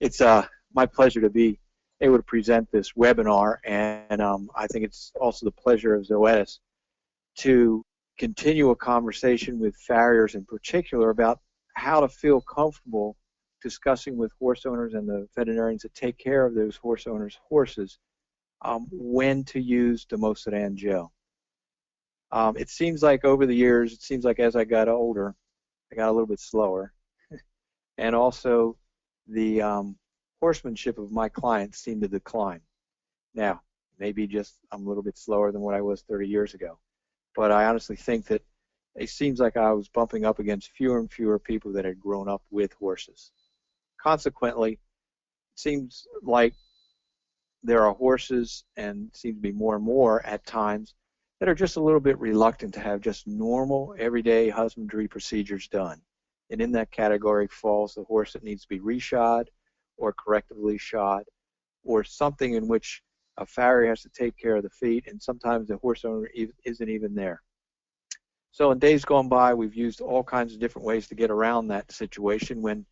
It's my pleasure to be able to present this webinar, and I think it's also the pleasure of Zoetis to continue a conversation with farriers in particular about how to feel comfortable discussing with horse owners and the veterinarians that take care of those horse owners' horses when to use Domosedan gel. It seems like over the years, it seems like as I got older, I got a little bit slower. And also the horsemanship of my clients seemed to decline. Now, maybe just I'm a little bit slower than what I was 30 years ago. But I honestly think that it seems like I was bumping up against fewer and fewer people that had grown up with horses. Consequently, it seems like there are horses, and seem to be more and more at times, that are just a little bit reluctant to have just normal, everyday husbandry procedures done. And in that category falls the horse that needs to be reshod or correctively shod, or something in which a farrier has to take care of the feet, and sometimes the horse owner isn't even there. So in days gone by, we've used all kinds of different ways to get around that situation when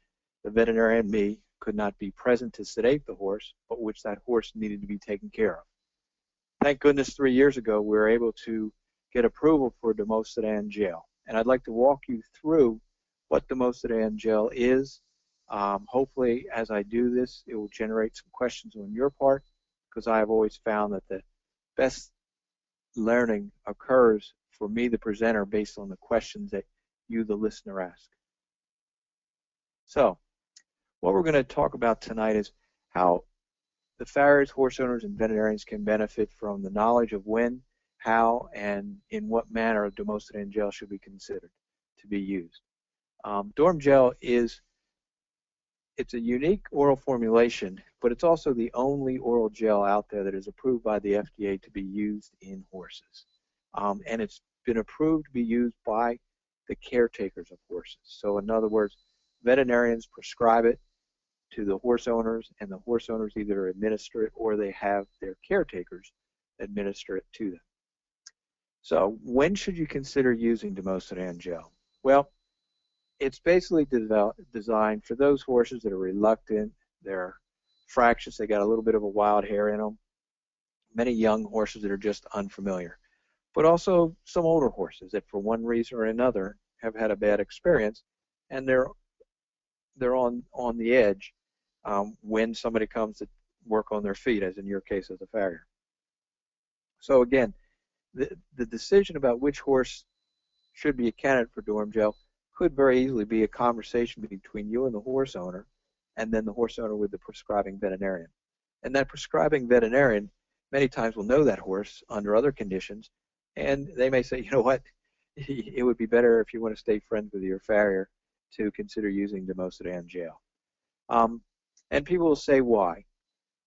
the veterinarian, me, could not be present to sedate the horse, but which that horse needed to be taken care of. Thank goodness 3 years ago we were able to get approval for Domosedan gel. And I'd like to walk you through what Domosedan gel is. Hopefully as I do this, it will generate some questions on your part, because I have always found that the best learning occurs for me, the presenter, based on the questions that you, the listener, ask. So what we're going to talk about tonight is how the farriers, horse owners, and veterinarians can benefit from the knowledge of when, how, and in what manner Domosedan gel should be considered to be used. Dorm gel it's a unique oral formulation, but it's also the only oral gel out there that is approved by the FDA to be used in horses. And it's been approved to be used by the caretakers of horses. So in other words, veterinarians prescribe it to the horse owners, and the horse owners either administer it or they have their caretakers administer it to them. So when should you consider using Domosedan gel? Well, it's basically designed for those horses that are reluctant, they're fractious, they got a little bit of a wild hair in them, many young horses that are just unfamiliar, but also some older horses that for one reason or another have had a bad experience, and they're on the edge when somebody comes to work on their feet, as in your case as a farrier. So again, the decision about which horse should be a candidate for Dorm gel could very easily be a conversation between you and the horse owner, and then the horse owner with the prescribing veterinarian. And that prescribing veterinarian many times will know that horse under other conditions, and they may say, you know what, it would be better if you want to stay friends with your farrier to consider using Domosedan gel. And people will say, why?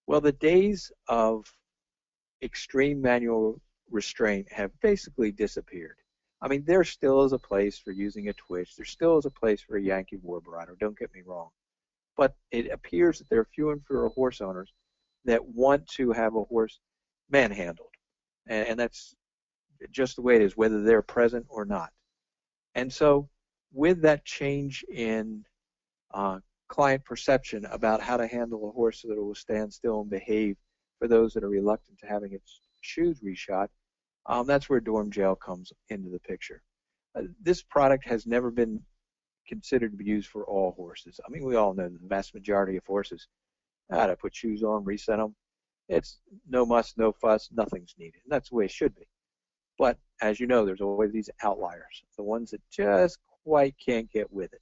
Well, the days of extreme manual restraint have basically disappeared. I mean, there still is a place for using a twitch. There still is a place for a Yankee Warbreeder, don't get me wrong. But it appears that there are fewer and fewer horse owners that want to have a horse manhandled. And that's just the way it is, whether they're present or not. And so with that change in client perception about how to handle a horse so that it will stand still and behave for those that are reluctant to having its shoes reshot, that's where Dorm gel comes into the picture. This product has never been considered to be used for all horses. I mean, we all know that the vast majority of horses how to put shoes on, reset them. It's no muss, no fuss, nothing's needed. And that's the way it should be. But as you know, there's always these outliers, the ones that just quite can't get with it.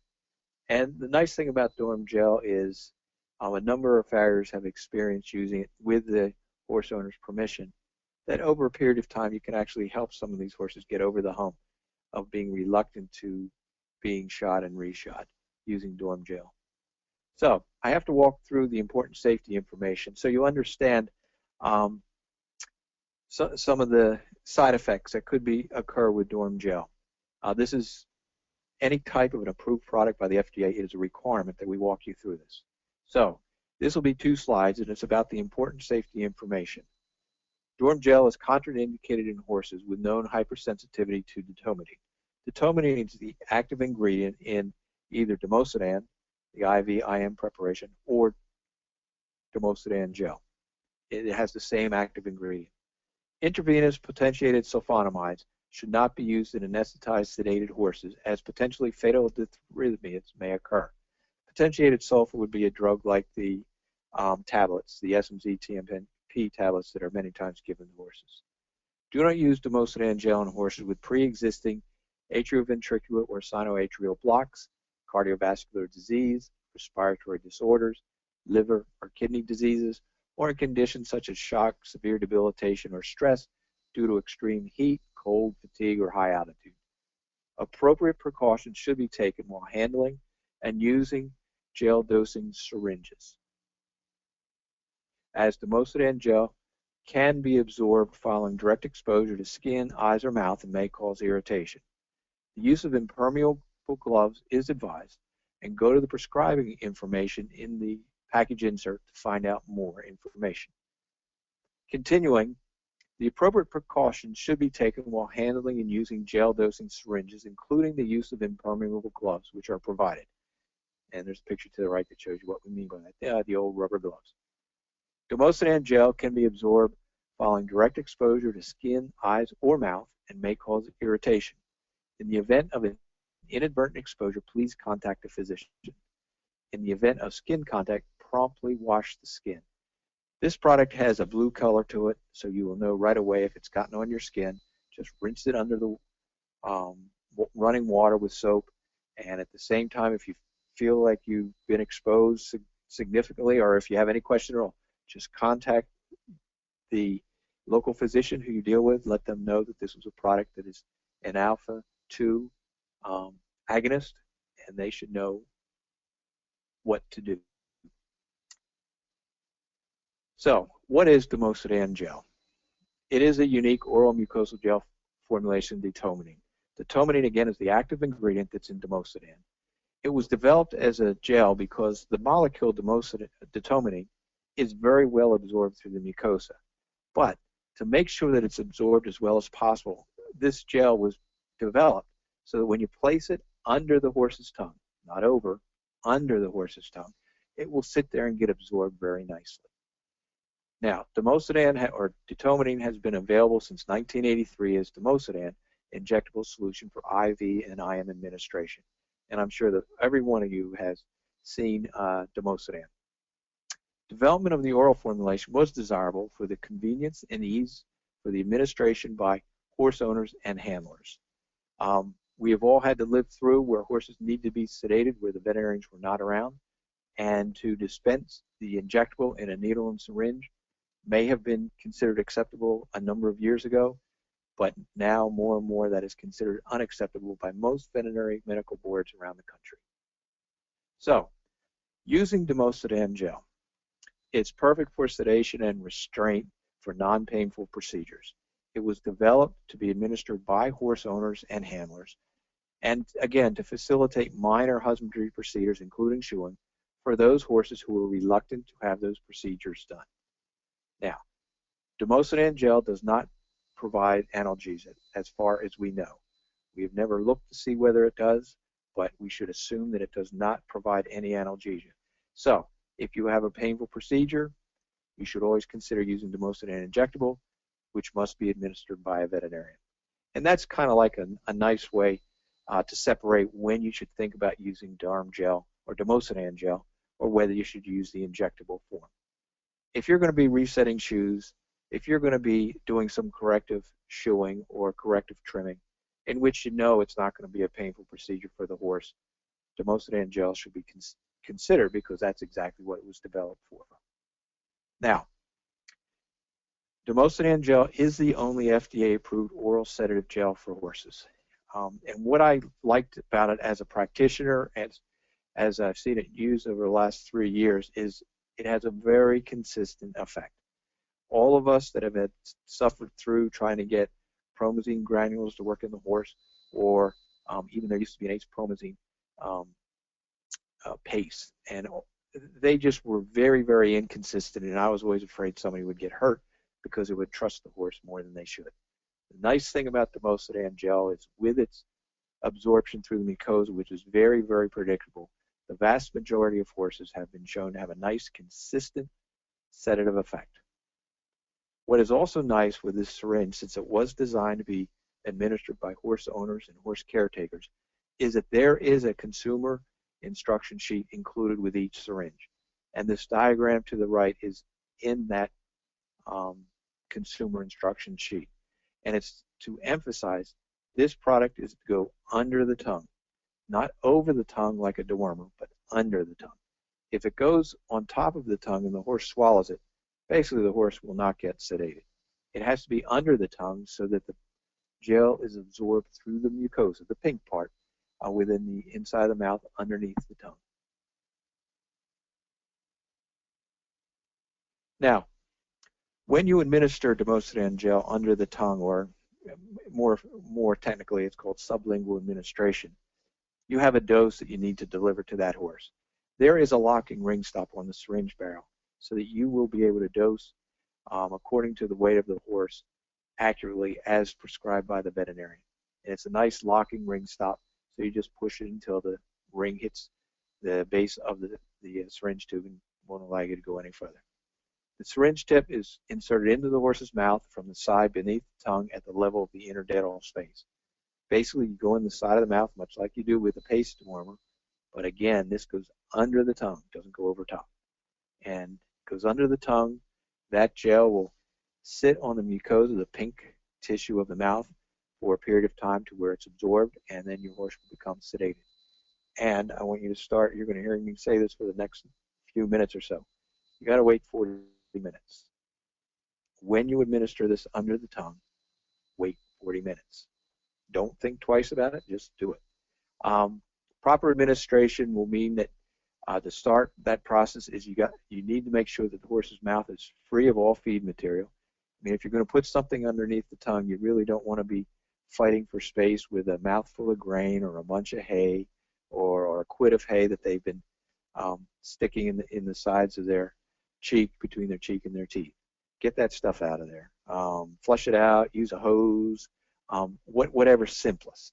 And the nice thing about Dorm gel is a number of farriers have experienced using it with the horse owner's permission, that over a period of time you can actually help some of these horses get over the hump of being reluctant to being shot and reshot using Dorm gel. So I have to walk through the important safety information so you understand some of the side effects that could occur with Dorm gel. This is any type of an approved product by the FDA. It is a requirement that we walk you through this. So this will be 2 slides, and it's about the important safety information. Dorm gel is contraindicated in horses with known hypersensitivity to detomidine. Detomidine is the active ingredient in either Domosedan, the IV IM preparation, or Domosedan gel. It has the same active ingredient. Intravenous potentiated sulfonamides should not be used in anesthetized sedated horses, as potentially fatal arrhythmias may occur. Potentiated sulfa would be a drug like the tablets, the SMZ TMP tablets that are many times given to horses. Do not use Domosedan gel in horses with pre-existing atrioventricular or sinoatrial blocks, cardiovascular disease, respiratory disorders, liver or kidney diseases, or in conditions such as shock, severe debilitation, or stress due to extreme heat, cold, fatigue, or high altitude. Appropriate precautions should be taken while handling and using gel dosing syringes, as Domosedan gel can be absorbed following direct exposure to skin, eyes, or mouth and may cause irritation. The use of impermeable gloves is advised, and go to the prescribing information in the package insert to find out more information. Continuing, the appropriate precautions should be taken while handling and using gel dosing syringes, including the use of impermeable gloves, which are provided. And there's a picture to the right that shows you what we mean by that, the old rubber gloves. Domosedan gel can be absorbed following direct exposure to skin, eyes, or mouth and may cause irritation. In the event of an inadvertent exposure, please contact a physician. In the event of skin contact, promptly wash the skin. This product has a blue color to it, so you will know right away if it's gotten on your skin. Just rinse it under the running water with soap, and at the same time, if you feel like you've been exposed significantly, or if you have any question at all, just contact the local physician who you deal with. Let them know that this was a product that is an alpha-2 agonist, and they should know what to do. So, what is Domosedan gel? It is a unique oral mucosal gel formulation, detomidine. Detomidine, again, is the active ingredient that's in Domosedan. It was developed as a gel because the molecule detomidine is very well absorbed through the mucosa. But to make sure that it's absorbed as well as possible, this gel was developed so that when you place it under the horse's tongue, not over, under the horse's tongue, it will sit there and get absorbed very nicely. Now, Domosedan or detomidine has been available since 1983 as Domosedan injectable solution for IV and IM administration. And I'm sure that every one of you has seen Domosedan. Development of the oral formulation was desirable for the convenience and ease for the administration by horse owners and handlers. We have all had to live through where horses need to be sedated where the veterinarians were not around, and to dispense the injectable in a needle and syringe may have been considered acceptable a number of years ago, but now more and more that is considered unacceptable by most veterinary medical boards around the country. So, using Domosedan gel. It's perfect for sedation and restraint for non-painful procedures. It was developed to be administered by horse owners and handlers, and again, to facilitate minor husbandry procedures, including shoeing, for those horses who are reluctant to have those procedures done. Now, Domosedan gel does not provide analgesia as far as we know. We have never looked to see whether it does, but we should assume that it does not provide any analgesia. So, if you have a painful procedure, you should always consider using Domosedan injectable, which must be administered by a veterinarian. And that's kind of like a nice way to separate when you should think about using DARM gel or Domosedan gel, or whether you should use the injectable form. If you're going to be resetting shoes, if you're going to be doing some corrective shoeing or corrective trimming, in which you know it's not going to be a painful procedure for the horse, Domosedan gel should be considered, because that's exactly what it was developed for. Now, Domosedan gel is the only FDA-approved oral sedative gel for horses. And what I liked about it as a practitioner, as I've seen it used over the last 3 years, is it has a very consistent effect. All of us that have suffered through trying to get promazine granules to work in the horse, or even there used to be an ace-promazine paste, and they just were very, very inconsistent, and I was always afraid somebody would get hurt because it would trust the horse more than they should. The nice thing about the Domosedan gel is, with its absorption through the mucosa, which is very, very predictable, the vast majority of horses have been shown to have a nice, consistent sedative effect. What is also nice with this syringe, since it was designed to be administered by horse owners and horse caretakers, is that there is a consumer instruction sheet included with each syringe. And this diagram to the right is in that consumer instruction sheet. And it's to emphasize this product is to go under the tongue, not over the tongue like a dewormer, but under the tongue. If it goes on top of the tongue and the horse swallows it, basically the horse will not get sedated. It has to be under the tongue so that the gel is absorbed through the mucosa, the pink part, within the inside of the mouth underneath the tongue. Now, when you administer Domosedan gel under the tongue, or more technically it's called sublingual administration, you have a dose that you need to deliver to that horse. There is a locking ring stop on the syringe barrel so that you will be able to dose according to the weight of the horse accurately as prescribed by the veterinarian. And it's a nice locking ring stop, so you just push it until the ring hits the base of the syringe tube and won't allow you to go any further. The syringe tip is inserted into the horse's mouth from the side beneath the tongue at the level of the interdental space. Basically, you go in the side of the mouth, much like you do with a pace dewormer, but again, this goes under the tongue, doesn't go over top. And goes under the tongue. That gel will sit on the mucosa, the pink tissue of the mouth, for a period of time to where it's absorbed, and then your horse will become sedated. And I want you to start, you're going to hear me say this for the next few minutes or so. You got to wait 40 minutes. When you administer this under the tongue, wait 40 minutes. Don't think twice about it, just do it. Proper administration will mean that to start that process is you need to make sure that the horse's mouth is free of all feed material. I mean, if you're going to put something underneath the tongue, you really don't want to be fighting for space with a mouthful of grain or a bunch of hay or a quid of hay that they've been sticking in the sides of their cheek, between their cheek and their teeth. Get that stuff out of there. Flush it out, use a hose, whatever's simplest.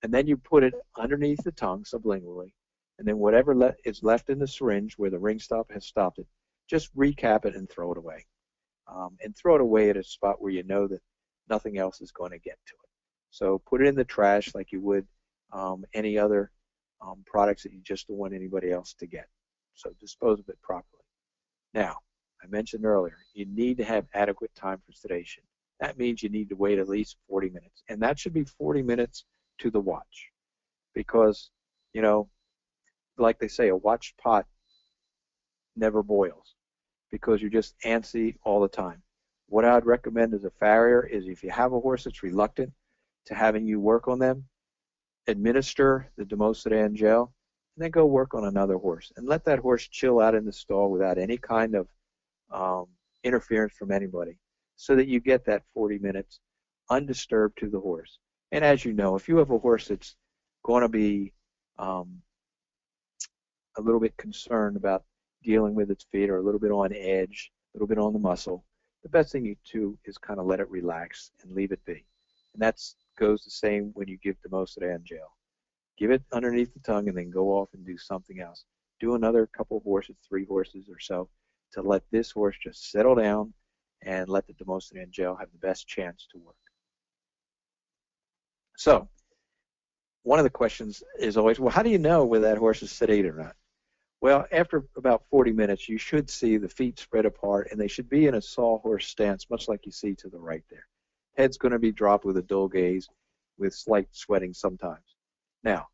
And then you put it underneath the tongue sublingually, and then whatever is left in the syringe where the ring stop has stopped it, just recap it and throw it away. And throw it away at a spot where you know that nothing else is going to get to it. So put it in the trash like you would any other products that you just don't want anybody else to get. So dispose of it properly. Now, I mentioned earlier, you need to have adequate time for sedation. That means you need to wait at least 40 minutes. And that should be 40 minutes to the watch. Because, you know, like they say, a watched pot never boils, because you're just antsy all the time. What I'd recommend as a farrier is, if you have a horse that's reluctant to having you work on them, administer the Domosedan gel, and then go work on another horse. And let that horse chill out in the stall without any kind of interference from anybody, so that you get that 40 minutes undisturbed to the horse. And as you know, if you have a horse that's going to be a little bit concerned about dealing with its feet, or a little bit on edge, a little bit on the muscle, the best thing you do is kind of let it relax and leave it be. And that goes the same when you give Domosedan gel. Give it underneath the tongue and then go off and do something else. Do another couple horses, 3 horses or so, to let this horse just settle down and let the Domosedan gel have the best chance to work. So, one of the questions is always, well, how do you know whether that horse is sedated or not? Well, after about 40 minutes, you should see the feet spread apart, and they should be in a sawhorse stance, much like you see to the right there. Head's going to be dropped with a dull gaze, with slight sweating sometimes. Now,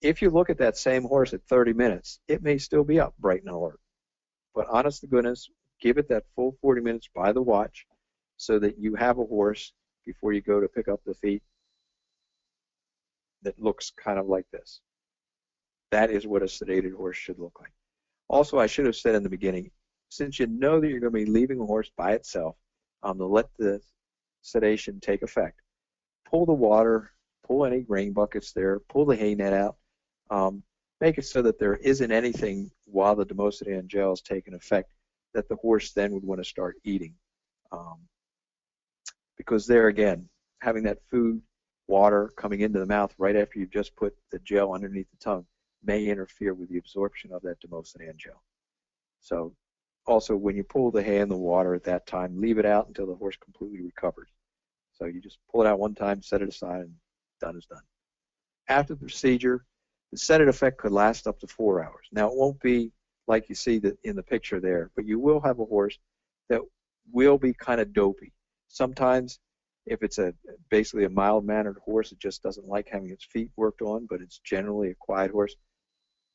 if you look at that same horse at 30 minutes, it may still be up, bright and alert. But honest to goodness, give it that full 40 minutes by the watch, so that you have a horse, before you go to pick up the feet, that looks kind of like this. That is what a sedated horse should look like. Also, I should have said in the beginning, since you know that you're going to be leaving a horse by itself, to let the sedation take effect, pull the water, pull any grain buckets there, pull the hay net out, make it so that there isn't anything while the Domosedan gel is taking effect that the horse then would want to start eating. Because there again, having that food, water coming into the mouth right after you've just put the gel underneath the tongue may interfere with the absorption of that Domosedan gel. So also, when you pull the hay in the water at that time, leave it out until the horse completely recovers. So you just pull it out one time, set it aside, and done is done. After the procedure, the sedate effect could last up to 4 hours. Now, it won't be like you see that in the picture there, but you will have a horse that will be kind of dopey. Sometimes, if it's basically a mild-mannered horse, it just doesn't like having its feet worked on, but it's generally a quiet horse,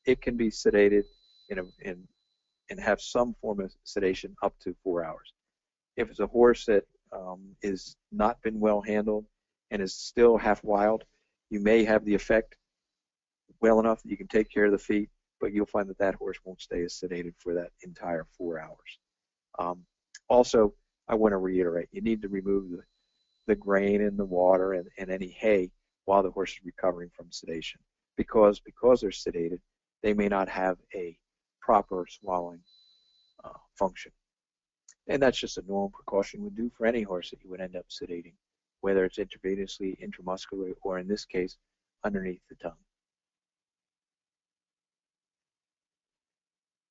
it can be sedated and have some form of sedation up to 4 hours. If it's a horse that is not been well handled and is still half wild, you may have the effect well enough that you can take care of the feet, but you'll find that that horse won't stay as sedated for that entire 4 hours. Also, I want to reiterate, you need to remove the grain in the water and any hay while the horse is recovering from sedation, because they're sedated, they may not have a proper swallowing function. And that's just a normal precaution would do for any horse that you would end up sedating, whether it's intravenously, intramuscularly, or in this case, underneath the tongue.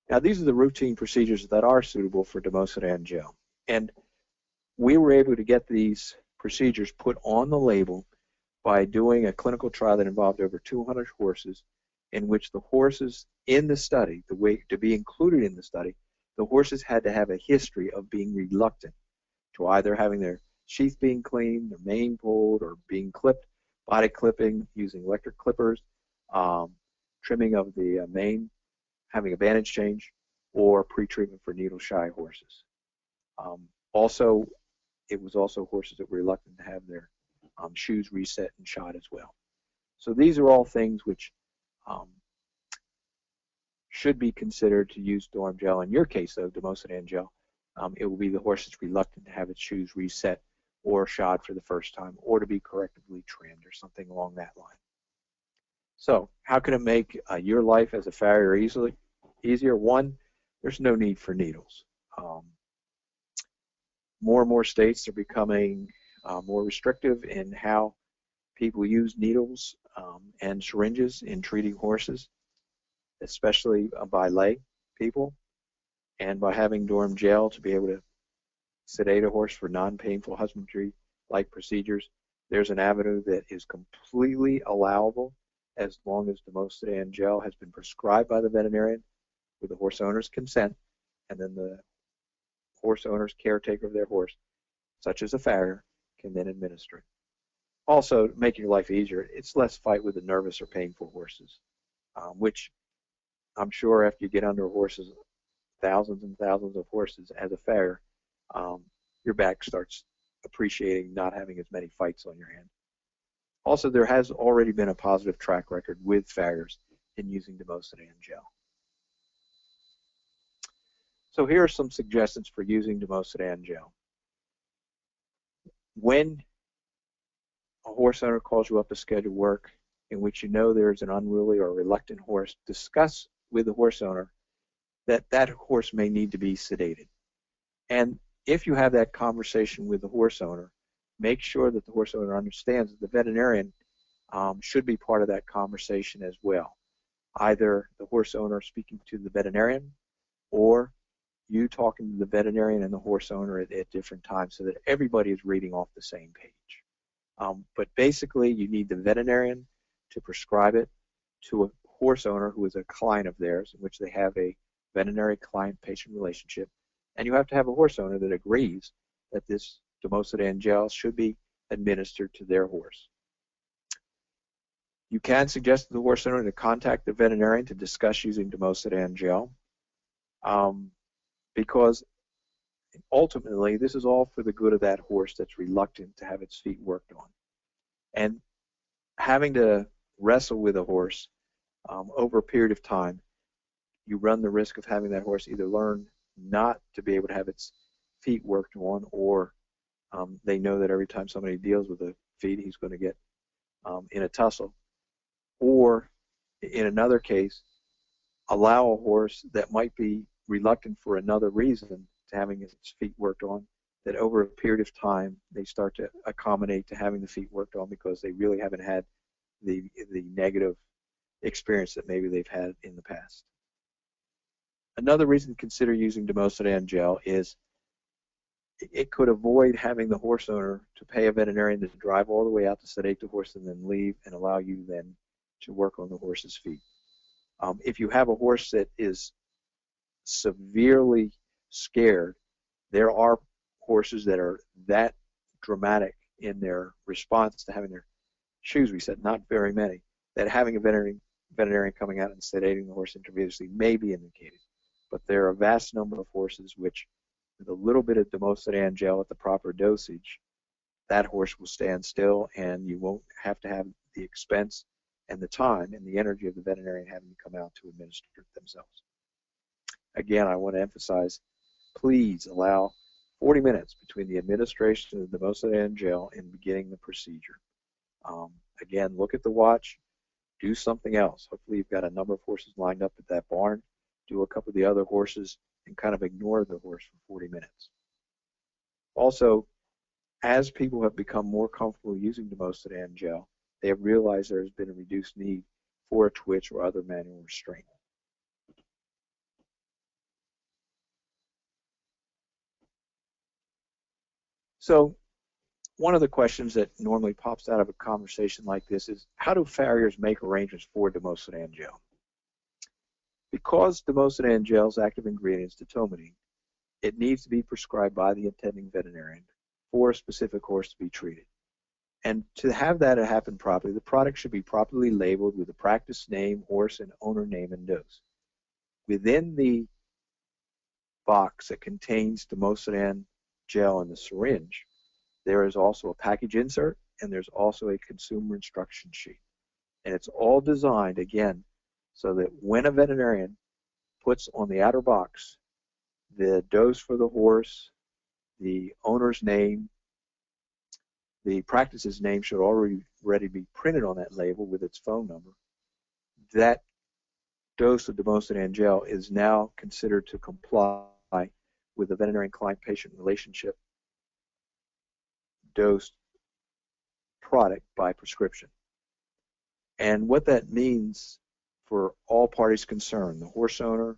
Now, these are the routine procedures that are suitable for Domosedan gel. And we were able to get these procedures put on the label by doing a clinical trial that involved over 200 horses, in which the horses in the study, the way to be included in the study, the horses had to have a history of being reluctant to either having their sheath being cleaned, their mane pulled, or being clipped, body clipping using electric clippers, trimming of the mane, having a bandage change, or pre-treatment for needle-shy horses. Also, it was also horses that were reluctant to have their shoes reset and shot as well. So these are all things which should be considered to use Dorm gel. In your case, though, Domosedan gel, it will be the horse that's reluctant to have its shoes reset or shod for the first time, or to be correctively trimmed or something along that line. So how can it make your life as a farrier easier? One, there's no need for needles. More and more states are becoming more restrictive in how people use needles and syringes in treating horses, especially by lay people. And by having Dorm gel to be able to sedate a horse for non-painful husbandry-like procedures, there's an avenue that is completely allowable as long as Domosedan gel has been prescribed by the veterinarian with the horse owner's consent, and then the horse owner's caretaker of their horse, such as a farrier, can then administer it. Also, to make your life easier, it's less fight with the nervous or painful horses, which I'm sure after you get under horses, thousands and thousands of horses as a farrier, your back starts appreciating not having as many fights on your hand. Also, there has already been a positive track record with farriers in using Domosedan gel. So here are some suggestions for using Domosedan gel. When a horse owner calls you up to schedule work in which you know there's an unruly or reluctant horse, discuss with the horse owner that that horse may need to be sedated. And if you have that conversation with the horse owner, make sure that the horse owner understands that the veterinarian should be part of that conversation as well. Either the horse owner speaking to the veterinarian, or you talking to the veterinarian and the horse owner at different times, so that everybody is reading off the same page. But basically, you need the veterinarian to prescribe it to a horse owner who is a client of theirs, in which they have a veterinary client-patient relationship, and you have to have a horse owner that agrees that this Domosedan gel should be administered to their horse. You can suggest to the horse owner to contact the veterinarian to discuss using Domosedan gel, because ultimately this is all for the good of that horse that's reluctant to have its feet worked on. And having to wrestle with a horse over a period of time, you run the risk of having that horse either learn not to be able to have its feet worked on, or they know that every time somebody deals with the feet, he's going to get in a tussle. Or in another case, allow a horse that might be reluctant for another reason to having its feet worked on, that over a period of time they start to accommodate to having the feet worked on because they really haven't had the negative experience that maybe they've had in the past. Another reason to consider using Demosedan gel is it could avoid having the horse owner to pay a veterinarian to drive all the way out to sedate the horse and then leave and allow you then to work on the horse's feet. If you have a horse that is severely scared, there are horses that are that dramatic in their response to having their shoes reset, not very many, that having a veterinarian coming out and sedating the horse intravenously may be indicated. But there are a vast number of horses which, with a little bit of Demosedan gel at the proper dosage, that horse will stand still and you won't have to have the expense and the time and the energy of the veterinarian having to come out to administer it themselves. Again, I want to emphasize, please allow 40 minutes between the administration of the Demosedan gel and beginning the procedure. Again, look at the watch, do something else. Hopefully you've got a number of horses lined up at that barn. Do a couple of the other horses and kind of ignore the horse for 40 minutes. Also, as people have become more comfortable using Demosedan gel, they have realized there has been a reduced need for a twitch or other manual restraint. So one of the questions that normally pops out of a conversation like this is, how do farriers make arrangements for Demosedan gel? Because Demosedan gel's active ingredient is detomidine, it needs to be prescribed by the attending veterinarian for a specific horse to be treated. And to have that happen properly, the product should be properly labeled with the practice name, horse, and owner name and dose. Within the box that contains Demosedan gel in the syringe, there is also a package insert and there's also a consumer instruction sheet. And it's all designed, again, so that when a veterinarian puts on the outer box the dose for the horse, the owner's name, the practice's name should already be printed on that label with its phone number. That dose of Demosedan gel is now considered to comply with the veterinarian client-patient relationship dosed product by prescription. And what that means for all parties concerned, the horse owner,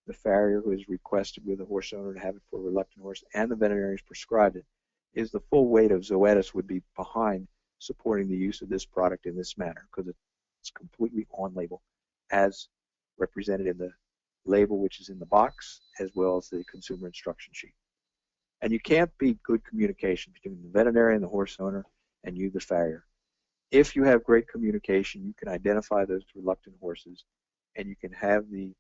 the farrier who has requested with the horse owner to have it for a reluctant horse, and the veterinarian who's prescribed it, is the full weight of Zoetis would be behind supporting the use of this product in this manner, because it's completely on label as represented in the label which is in the box as well as the consumer instruction sheet. And you can't beat good communication between the veterinarian, the horse owner, and you, the farrier. If you have great communication, you can identify those reluctant horses and you can have the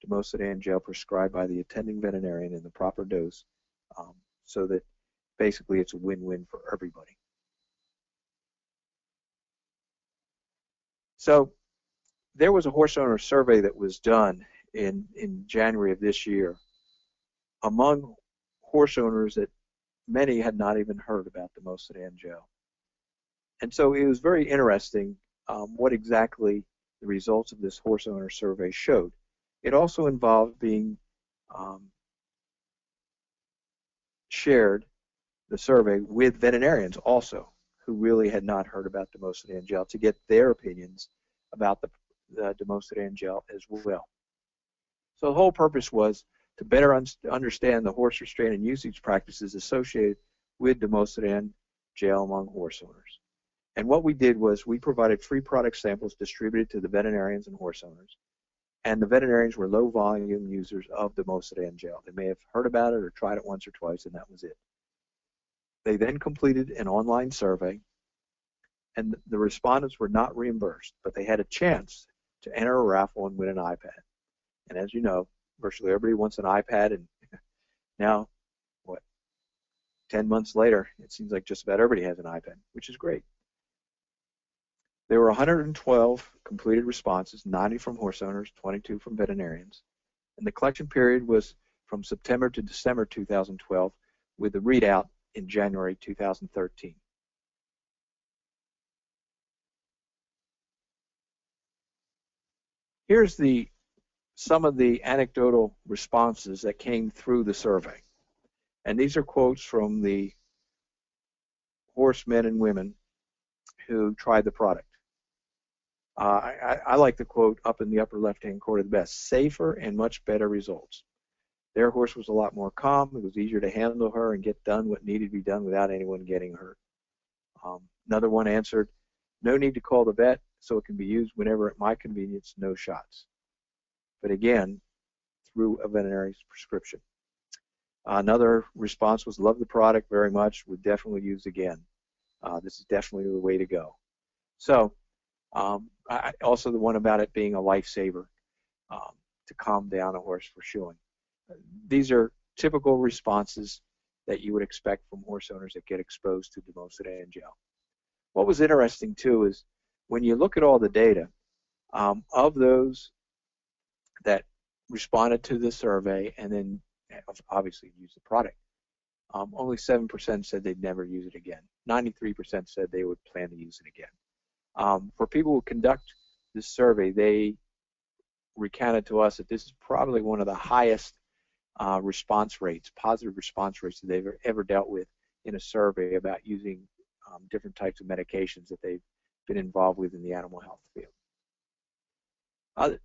Demosedan gel prescribed by the attending veterinarian in the proper dose, so that basically it's a win-win for everybody. So there was a horse owner survey that was done in January of this year among horse owners that many had not even heard about Demosedan gel. And so it was very interesting what exactly the results of this horse owner survey showed. It also involved being shared, the survey, with veterinarians also, who really had not heard about Demosedan gel, to get their opinions about the Demosedan gel as well. So the whole purpose was to better understand the horse restraint and usage practices associated with Demosedan gel among horse owners. And what we did was we provided free product samples distributed to the veterinarians and horse owners. And the veterinarians were low volume users of Demosedan gel. They may have heard about it or tried it once or twice, and that was it. They then completed an online survey, and the respondents were not reimbursed, but they had a chance to enter a raffle and win an iPad. And as you know, virtually everybody wants an iPad, and now, 10 months later, it seems like just about everybody has an iPad, which is great. There were 112 completed responses, 90 from horse owners, 22 from veterinarians. And the collection period was from September to December 2012, with the readout in January 2013. Here's some of the anecdotal responses that came through the survey. And these are quotes from the horsemen and women who tried the product. I like the quote up in the upper left-hand corner the best: safer and much better results. Their horse was a lot more calm. It was easier to handle her and get done what needed to be done without anyone getting hurt. Another one answered, no need to call the vet, so it can be used whenever at my convenience, no shots. But again, through a veterinary's prescription. Another response was, love the product very much, would definitely use again. This is definitely the way to go. So, also the one about it being a lifesaver to calm down a horse for shoeing. These are typical responses that you would expect from horse owners that get exposed to Mosun Gel. What was interesting too is when you look at all the data, of those that responded to the survey and then obviously used the product, only 7% said they'd never use it again. 93% said they would plan to use it again. For people who conduct this survey, they recounted to us that this is probably one of the highest response rates, positive response rates that they've ever dealt with in a survey about using different types of medications that they've been involved with in the animal health field.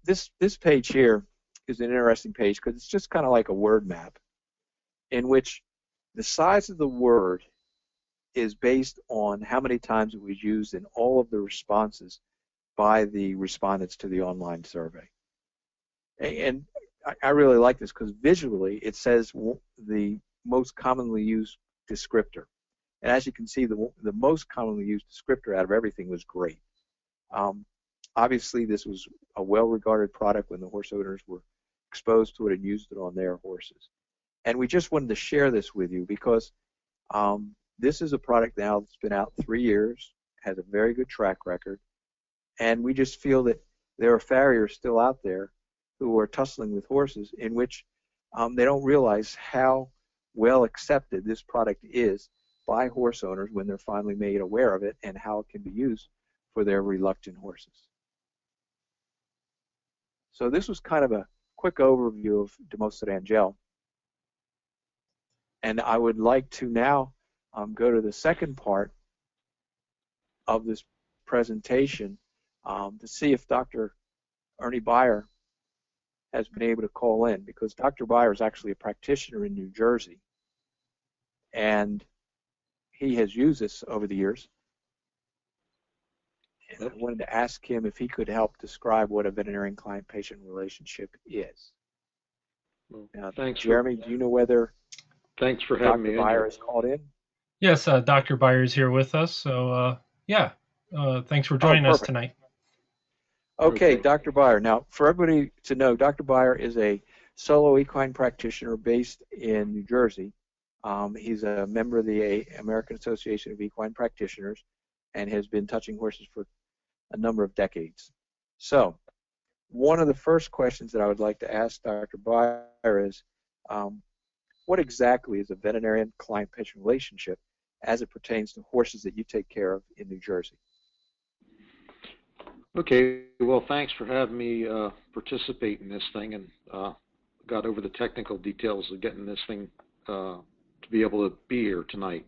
This page here is an interesting page because it's just kind of like a word map in which the size of the word is based on how many times it was used in all of the responses by the respondents to the online survey. And I really like this because visually it says the most commonly used descriptor. And as you can see, the most commonly used descriptor out of everything was great. Obviously, this was a well-regarded product when the horse owners were exposed to it and used it on their horses. And we just wanted to share this with you because this is a product now that's been out 3 years, has a very good track record, and we just feel that there are farriers still out there who are tussling with horses in which they don't realize how well accepted this product is by horse owners when they're finally made aware of it and how it can be used for their reluctant horses. So this was kind of a quick overview of Mosun Gel. And I would like to now go to the second part of this presentation to see if Dr. Ernie Buyer has been able to call in, because Dr. Buyer is actually a practitioner in New Jersey, and he has used this over the years. And I wanted to ask him if he could help describe what a veterinarian client-patient relationship is. Well, Now, thanks, Jeremy, do you know whether thanks for having me. Dr. Buyer has called in? Yes, Dr. Buyer is here with us. So, yeah, thanks for joining us tonight. Okay, Dr. Buyer. Now, for everybody to know, Dr. Buyer is a solo equine practitioner based in New Jersey. He's a member of the American Association of Equine Practitioners and has been touching horses for a number of decades. So, one of the first questions that I would like to ask Dr. Buyer is, what exactly is a veterinarian client-patient relationship as it pertains to horses that you take care of in New Jersey? Okay, well, thanks for having me participate in this thing, and got over the technical details of getting this thing to be able to be here tonight.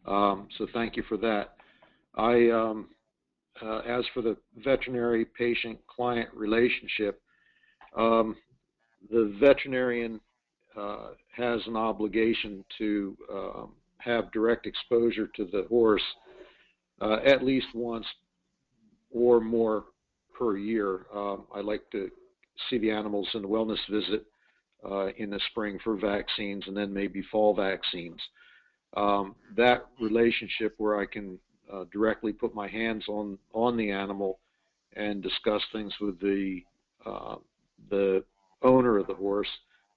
So thank you for that. As for the veterinary patient-client relationship, the veterinarian has an obligation to have direct exposure to the horse at least once or more per year. I like to see the animals in a wellness visit in the spring for vaccines and then maybe fall vaccines. That relationship where I can directly put my hands on the animal and discuss things with the owner of the horse,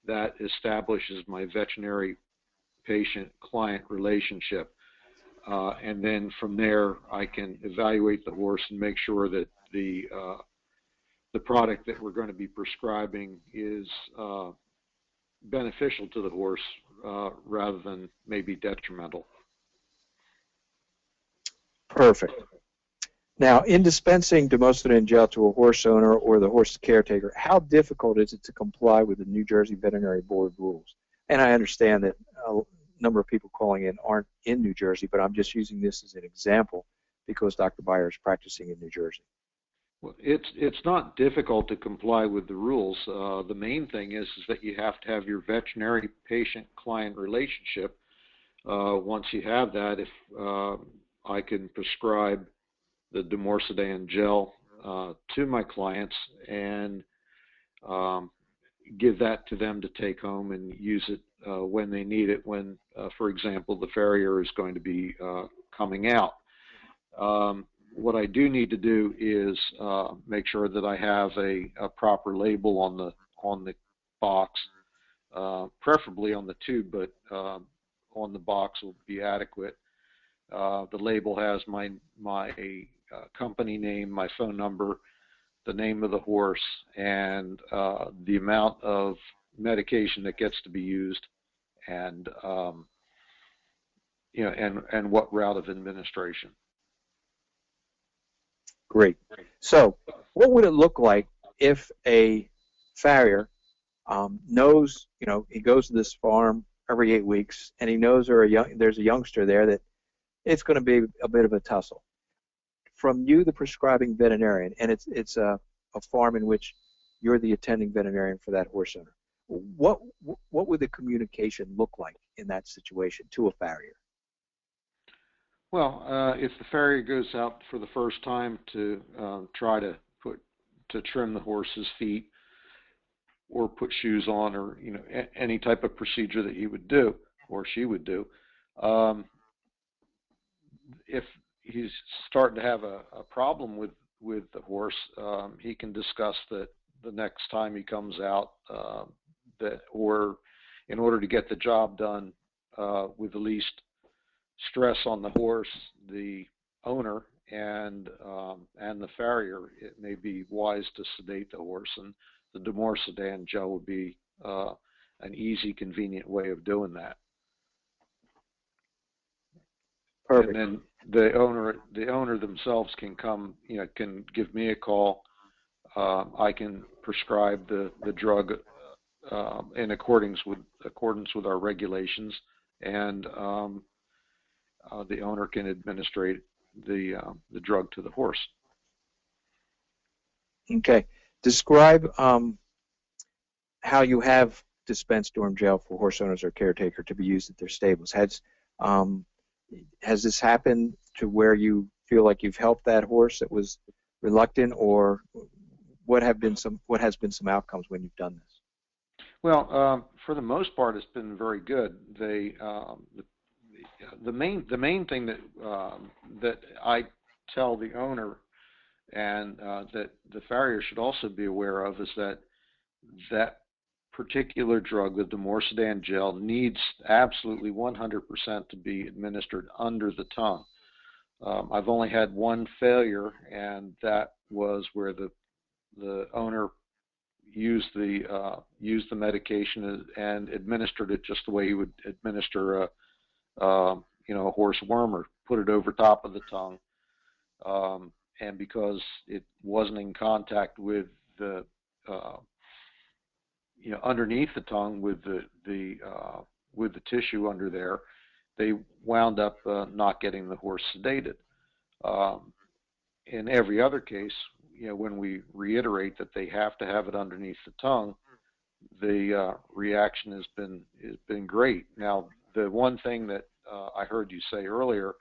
that establishes my veterinary patient-client relationship. And then from there, I can evaluate the horse and make sure that the product that we're going to be prescribing is beneficial to the horse rather than maybe detrimental. Perfect. Now, in dispensing Mosun Gel to a horse owner or the horse's caretaker, how difficult is it to comply with the New Jersey Veterinary Board rules? And I understand that a number of people calling in aren't in New Jersey, but I'm just using this as an example because Dr. Buyer is practicing in New Jersey. Well, it's not difficult to comply with the rules. The main thing is that you have to have your veterinary patient-client relationship. Once you have that, if I can prescribe the DORMOSEDAN gel to my clients and give that to them to take home and use it when they need it, when, for example, the Farrier is going to be coming out. What I do need to do is make sure that I have a proper label on the box, preferably on the tube, but on the box will be adequate. The label has my company name, my phone number, the name of the horse, and the amount of medication that gets to be used, and you know, and what route of administration. Great. So what would it look like if a farrier knows, you know, he goes to this farm every 8 weeks and he knows there's a youngster there that it's going to be a bit of a tussle. From you, the prescribing veterinarian, and it's a farm in which you're the attending veterinarian for that horse owner, what would the communication look like in that situation to a farrier? Well, if the farrier goes out for the first time to try to trim the horse's feet or put shoes on, or you know, any type of procedure that he would do or she would do, if he's starting to have a problem with the horse, he can discuss that the next time he comes out, or in order to get the job done with the least stress on the horse, the owner and the farrier, it may be wise to sedate the horse, and the DORMOSEDAN gel would be an easy, convenient way of doing that. Perfect. And then the owner themselves can come, you know, can give me a call. I can prescribe the drug in accordance with our regulations, and the owner can administrate the drug to the horse. Okay. Describe how you have dispensed Dorm gel for horse owners or caretaker to be used at their stables. Has this happened to where you feel like you've helped that horse that was reluctant, or what has been some outcomes when you've done this? Well, for the most part, it's been very good. The main thing that I tell the owner, and that the farrier should also be aware of, is that particular drug, the DORMOSEDAN gel, needs absolutely 100% to be administered under the tongue. I've only had one failure, and that was where the owner used the medication and administered it just the way he would administer a horse worm, or put it over top of the tongue. And because it wasn't in contact with the underneath the tongue with the tissue under there, they wound up not getting the horse sedated. In every other case, you know, when we reiterate that they have to have it underneath the tongue, the reaction has been great. Now, the one thing that I heard you say earlier,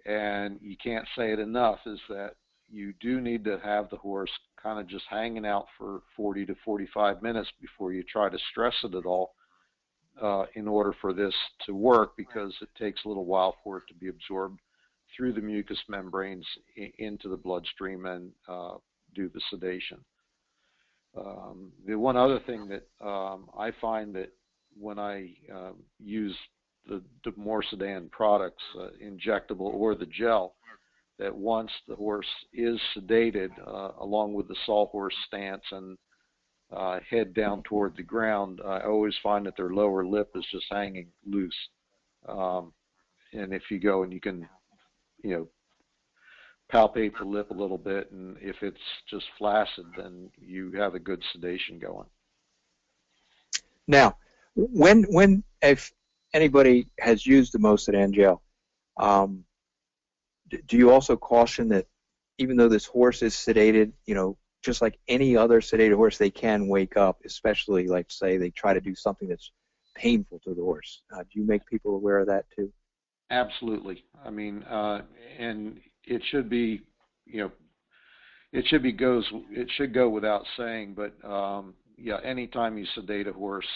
and you can't say it enough, is that you do need to have the horse kind of just hanging out for 40 to 45 minutes before you try to stress it at all, in order for this to work, because it takes a little while for it to be absorbed through the mucous membranes into the bloodstream and do the sedation. The one other thing that I find that when I use the DORMOSEDAN products, injectable or the gel, that once the horse is sedated, along with the sawhorse stance and head down toward the ground, I always find that their lower lip is just hanging loose. And if you go and you can, you know, palpate the lip a little bit, and if it's just flaccid, then you have a good sedation going. Now, if anybody has used the DORMOSEDAN gel, do you also caution that even though this horse is sedated, just like any other sedated horse, they can wake up, especially, like, say, they try to do something that's painful to the horse. Do you make people aware of that too? Absolutely. I mean, and it should be, it should go without saying, but yeah, anytime you sedate a horse,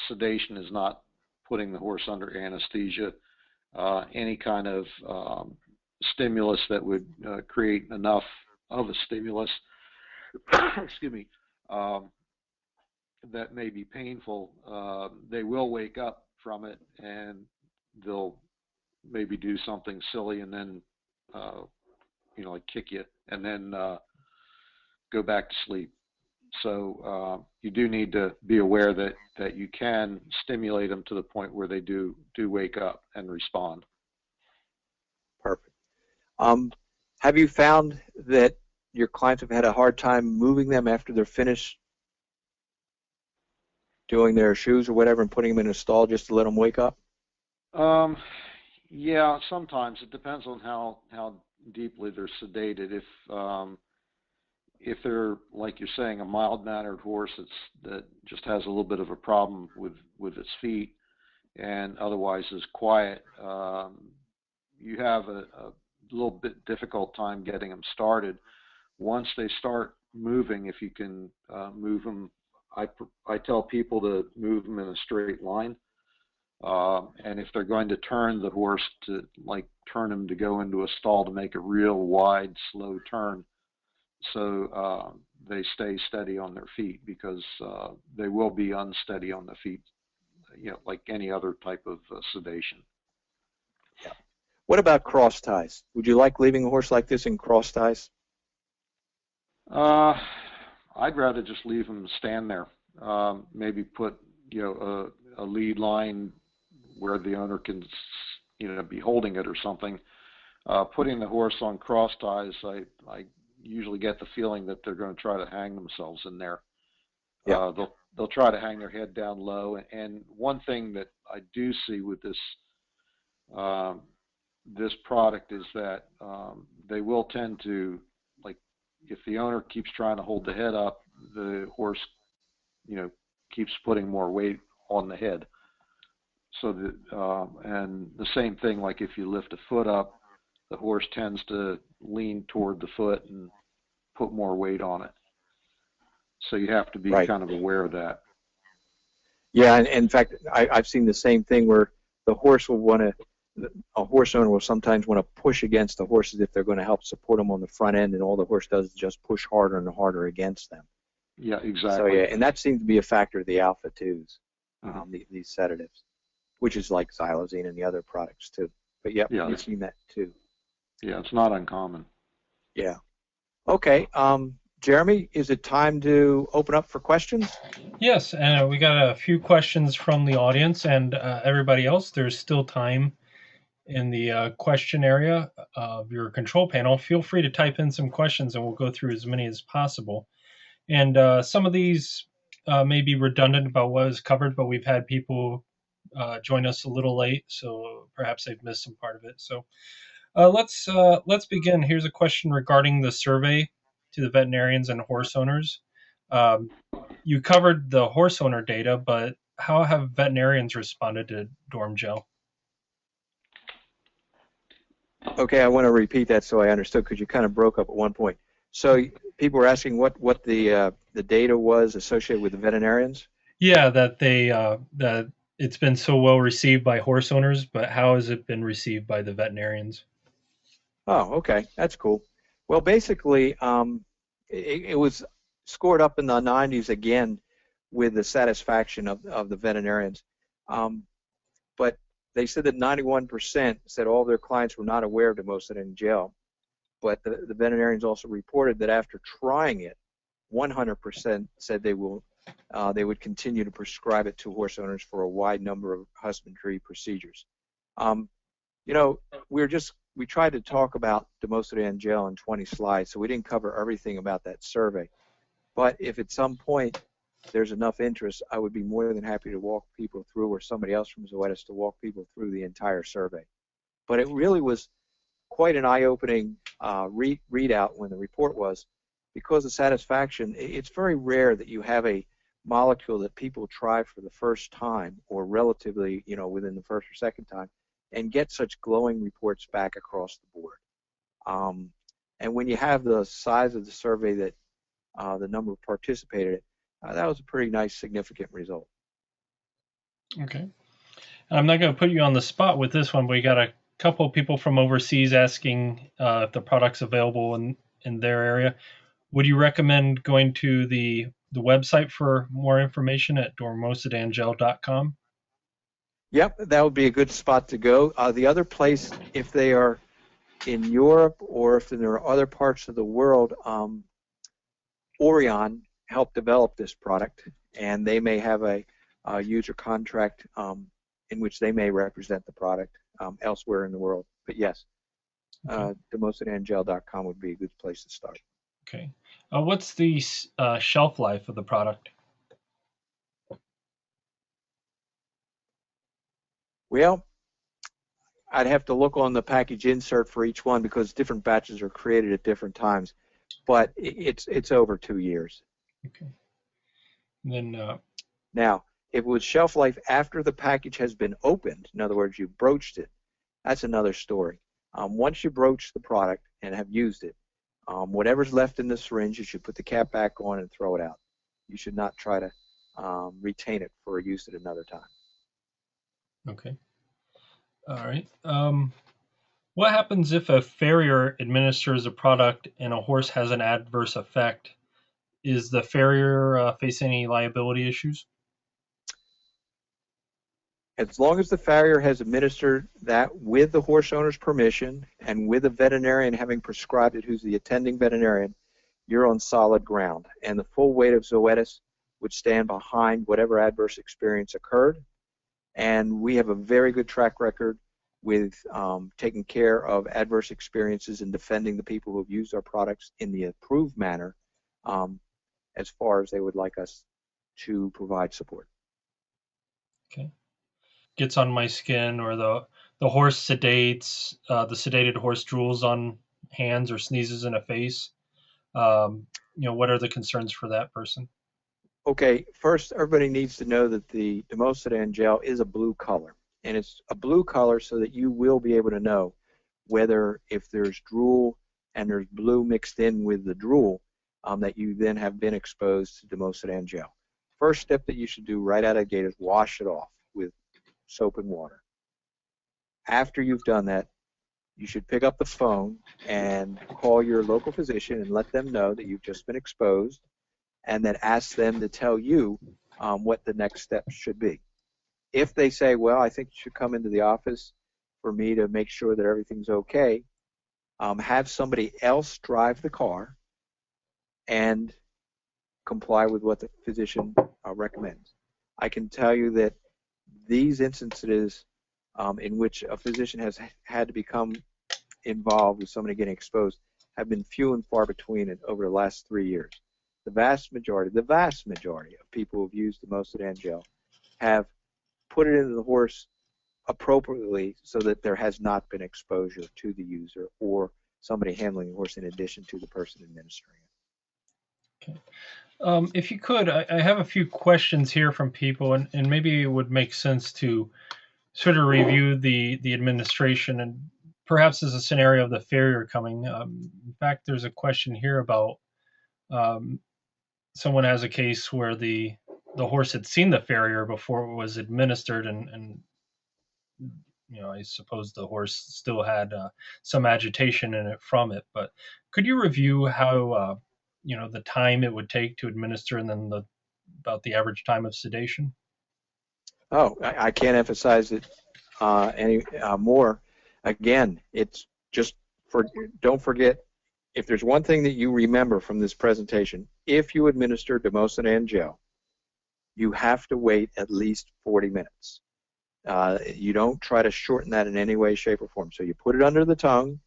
sedation is not putting the horse under anesthesia. Any kind of stimulus that would create enough of a stimulus, excuse me, that may be painful, they will wake up from it and they'll maybe do something silly and then, like kick you and then go back to sleep. So you do need to be aware that you can stimulate them to the point where they do wake up and respond. Perfect. Have you found that your clients have had a hard time moving them after they're finished doing their shoes or whatever and putting them in a stall just to let them wake up? Yeah, sometimes. It depends on how deeply they're sedated. If they're, like you're saying, a mild-mannered horse that just has a little bit of a problem with its feet and otherwise is quiet, you have a little bit difficult time getting them started. Once they start moving, if you can move them, I tell people to move them in a straight line. And if they're going to turn the horse to, like, turn him to go into a stall to make a real wide, slow turn, so they stay steady on their feet, because they will be unsteady on the feet, like any other type of sedation. Yeah. What about cross ties? Would you like leaving a horse like this in cross ties? I'd rather just leave them stand there. Maybe put a lead line where the owner can be holding it or something. Putting the horse on cross ties, I usually get the feeling that they're going to try to hang themselves in there. Yeah. They'll try to hang their head down low. And one thing that I do see with this this product is that they will tend to, like, if the owner keeps trying to hold the head up, the horse keeps putting more weight on the head. So that and the same thing, like if you lift a foot up, the horse tends to lean toward the foot and put more weight on it. So you have to be kind of aware of that. Yeah, and in fact, I've seen the same thing where the horse will a horse owner will sometimes want to push against the horses if they're going to help support them on the front end, and all the horse does is just push harder and harder against them. Yeah, exactly. So yeah, and that seems to be a factor of the alpha 2s, these sedatives, which is like xylazine and the other products too. But yeah, you've seen that too. Yeah, it's not uncommon. Yeah. Okay. Jeremy, is it time to open up for questions? Yes, and we got a few questions from the audience, and everybody else. There's still time in the question area of your control panel. Feel free to type in some questions, and we'll go through as many as possible. And some of these may be redundant about what was covered, but we've had people join us a little late, so perhaps they've missed some part of it. So let's begin. Here's a question regarding the survey to the veterinarians and horse owners. You covered the horse owner data, but how have veterinarians responded to Dorm Gel? Okay, I want to repeat that so I understood, because you kind of broke up at one point. So people were asking what the data was associated with the veterinarians? Yeah, that that it's been so well received by horse owners, but how has it been received by the veterinarians? Oh, okay, that's cool. Well, basically, it was scored up in the 90s again with the satisfaction of the veterinarians. But they said that 91% said all their clients were not aware of Domosedan Gel. But the veterinarians also reported that after trying it, 100% said they would continue to prescribe it to horse owners for a wide number of husbandry procedures. We tried to talk about Domosedan Gel in 20 slides, so we didn't cover everything about that survey. But if at some point there's enough interest, I would be more than happy to walk people through, or somebody else from Zoetis to walk people through the entire survey. But it really was quite an eye-opening readout when the report was, because of satisfaction. It's very rare that you have a molecule that people try for the first time, or relatively, within the first or second time, and get such glowing reports back across the board. And when you have the size of the survey that the number participated, that was a pretty nice, significant result. Okay. I'm not going to put you on the spot with this one, but we got a couple of people from overseas asking if the product's available in their area. Would you recommend going to the website for more information at DORMOSEDANGEL.com? Yep, that would be a good spot to go. The other place, if they are in Europe or if there are other parts of the world, Aurion helped develop this product, and they may have a user contract in which they may represent the product elsewhere in the world. But yes, Okay. DORMOSEDANGEL.com would be a good place to start. Okay. What's the shelf life of the product? Well, I'd have to look on the package insert for each one because different batches are created at different times, but it's over 2 years. Okay. And then Now, if it was shelf life after the package has been opened, in other words, you broached it, that's another story. Once you broach the product and have used it, whatever's left in the syringe, you should put the cap back on and throw it out. You should not try to retain it for use at another time. Okay. All right. What happens if a farrier administers a product and a horse has an adverse effect? Is the farrier face any liability issues? As long as the farrier has administered that with the horse owner's permission and with a veterinarian having prescribed it, who's the attending veterinarian, you're on solid ground. And the full weight of Zoetis would stand behind whatever adverse experience occurred. And we have a very good track record with taking care of adverse experiences and defending the people who have used our products in the approved manner as far as they would like us to provide support. Okay. Gets on my skin, or the horse sedates, the sedated horse drools on hands or sneezes in a face. What are the concerns for that person? Okay, first, everybody needs to know that the Demosedan gel is a blue color. And it's a blue color so that you will be able to know whether, if there's drool and there's blue mixed in with the drool, that you then have been exposed to Demosedan gel. First step that you should do right out of the gate is wash it off with soap and water. After you've done that, you should pick up the phone and call your local physician and let them know that you've just been exposed, and then ask them to tell you what the next steps should be. If they say, well, I think you should come into the office for me to make sure that everything's okay, have somebody else drive the car and comply with what the physician recommends. I can tell you that these instances in which a physician has had to become involved with somebody getting exposed have been few and far between over the last 3 years. The vast majority of people who have used Demosedan gel have put it into the horse appropriately so that there has not been exposure to the user or somebody handling the horse in addition to the person administering it. Okay. If you could, I have a few questions here from people, and maybe it would make sense to sort of review the administration, and perhaps as a scenario of the farrier coming. In fact, there's a question here about someone has a case where the horse had seen the farrier before it was administered, and I suppose the horse still had some agitation in it from it. But could you review how the time it would take to administer, and then about the average time of sedation? Oh, I can't emphasize it any more. Again, it's just don't forget, if there's one thing that you remember from this presentation, if you administer Demosedan gel, you have to wait at least 40 minutes. You don't try to shorten that in any way, shape, or form. So you put it under the tongue,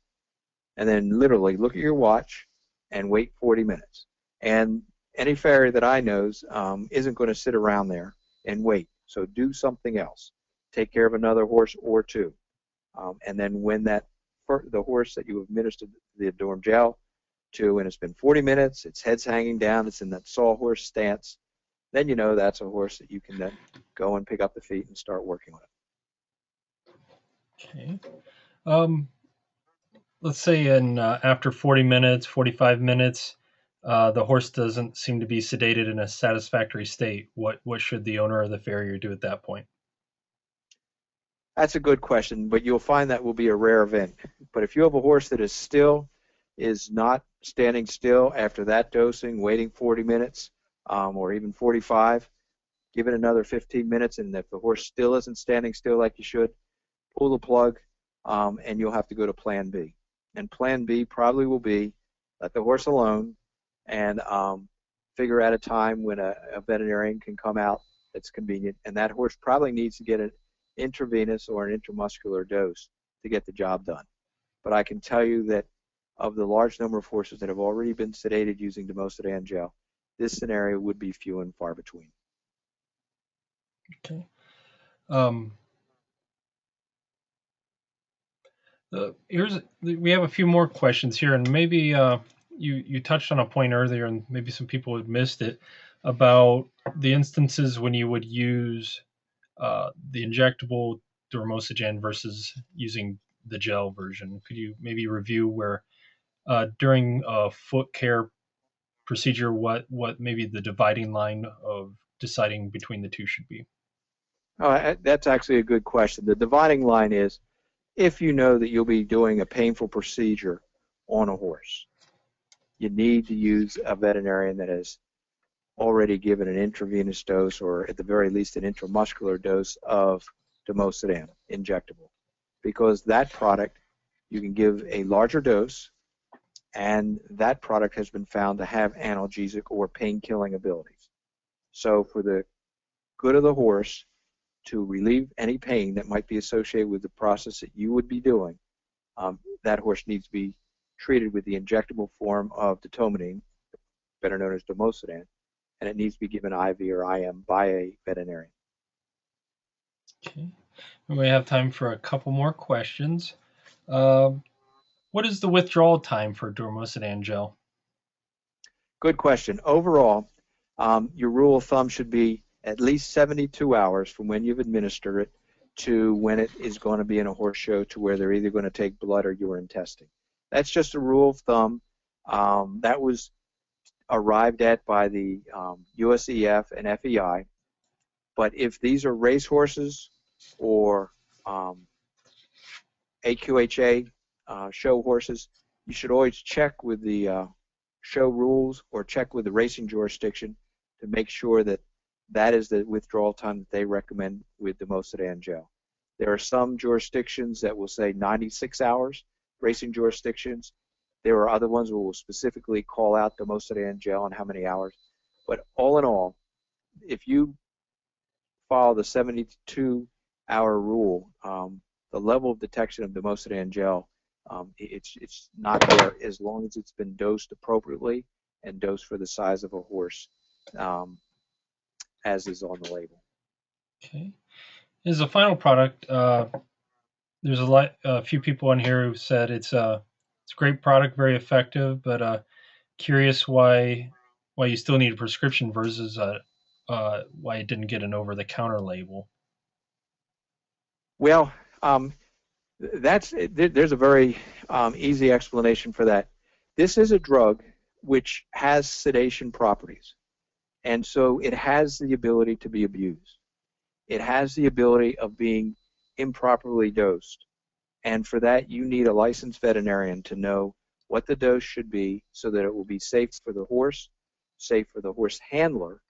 and then literally look at your watch and wait 40 minutes. And any farrier that I know isn't going to sit around there and wait. So do something else. Take care of another horse or two. And then when that the horse that you administered the Dorm Gel to, and it's been 40 minutes, its head's hanging down, it's in that sawhorse stance, then you know that's a horse that you can then go and pick up the feet and start working with. Okay. Let's say after 40 minutes, 45 minutes, the horse doesn't seem to be sedated in a satisfactory state. What should the owner or the farrier do at that point? That's a good question, but you'll find that will be a rare event. But if you have a horse that is not standing still after that dosing, waiting 40 minutes or even 45, give it another 15 minutes, and if the horse still isn't standing still like you should, pull the plug, and you'll have to go to Plan B. And Plan B probably will be let the horse alone and figure out a time when a veterinarian can come out that's convenient, and that horse probably needs to get an intravenous or an intramuscular dose to get the job done. But I can tell you that of the large number of horses that have already been sedated using Mosun Gel, this scenario would be few and far between. Okay. We have a few more questions here, and maybe you touched on a point earlier, and maybe some people had missed it, about the instances when you would use the injectable Dormosedan versus using the gel version. Could you maybe review where during a foot care procedure what maybe the dividing line of deciding between the two should be? That's actually a good question. The dividing line is if you know that you'll be doing a painful procedure on a horse, you need to use a veterinarian that has already given an intravenous dose or at the very least an intramuscular dose of Dormosedan injectable, because that product you can give a larger dose, and that product has been found to have analgesic or pain-killing abilities. So for the good of the horse, to relieve any pain that might be associated with the process that you would be doing, that horse needs to be treated with the injectable form of detomidine, better known as Dormosedan, and it needs to be given IV or IM by a veterinarian. Okay. We have time for a couple more questions. What is the withdrawal time for Dormosedan gel? Good question. Overall, your rule of thumb should be at least 72 hours from when you've administered it to when it is going to be in a horse show, to where they're either going to take blood or urine testing. That's just a rule of thumb. That was arrived at by the USEF and FEI. But if these are race horses or AQHA show horses, you should always check with the show rules or check with the racing jurisdiction to make sure that that is the withdrawal time that they recommend with the Dormosedan gel. There are some jurisdictions that will say 96 hours, racing jurisdictions. There are other ones who will specifically call out the Dormosedan gel and how many hours. But all in all, if you follow the 72-hour rule, the level of detection of the Dormosedan gel, it's not there as long as it's been dosed appropriately and dosed for the size of a horse, as is on the label. Okay. As a final product, there's a few people on here who said it's a great product, very effective, but curious why you still need a prescription versus why it didn't get an over-the-counter label. Well, there's a very easy explanation for that. This is a drug which has sedation properties, and so it has the ability to be abused. It has the ability of being improperly dosed, and for that you need a licensed veterinarian to know what the dose should be so that it will be safe for the horse, safe for the horse handler,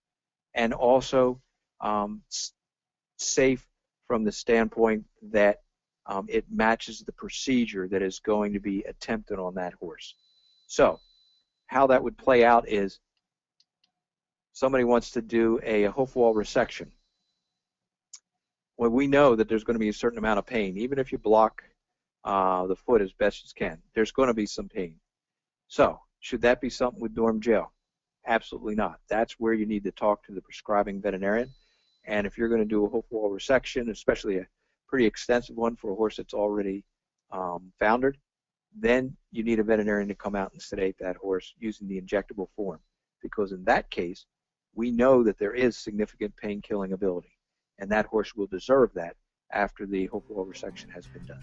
and also safe from the standpoint that it matches the procedure that is going to be attempted on that horse. So how that would play out is somebody wants to do a hoof wall resection. Well, we know that there's going to be a certain amount of pain. Even if you block the foot as best as can, there's going to be some pain. So should that be something with Dorm Gel? Absolutely not. That's where you need to talk to the prescribing veterinarian. And if you're going to do a hoof wall resection, especially a pretty extensive one for a horse that's already foundered, then you need a veterinarian to come out and sedate that horse using the injectable form, because in that case, we know that there is significant pain-killing ability, and that horse will deserve that after the hoof wall resection has been done.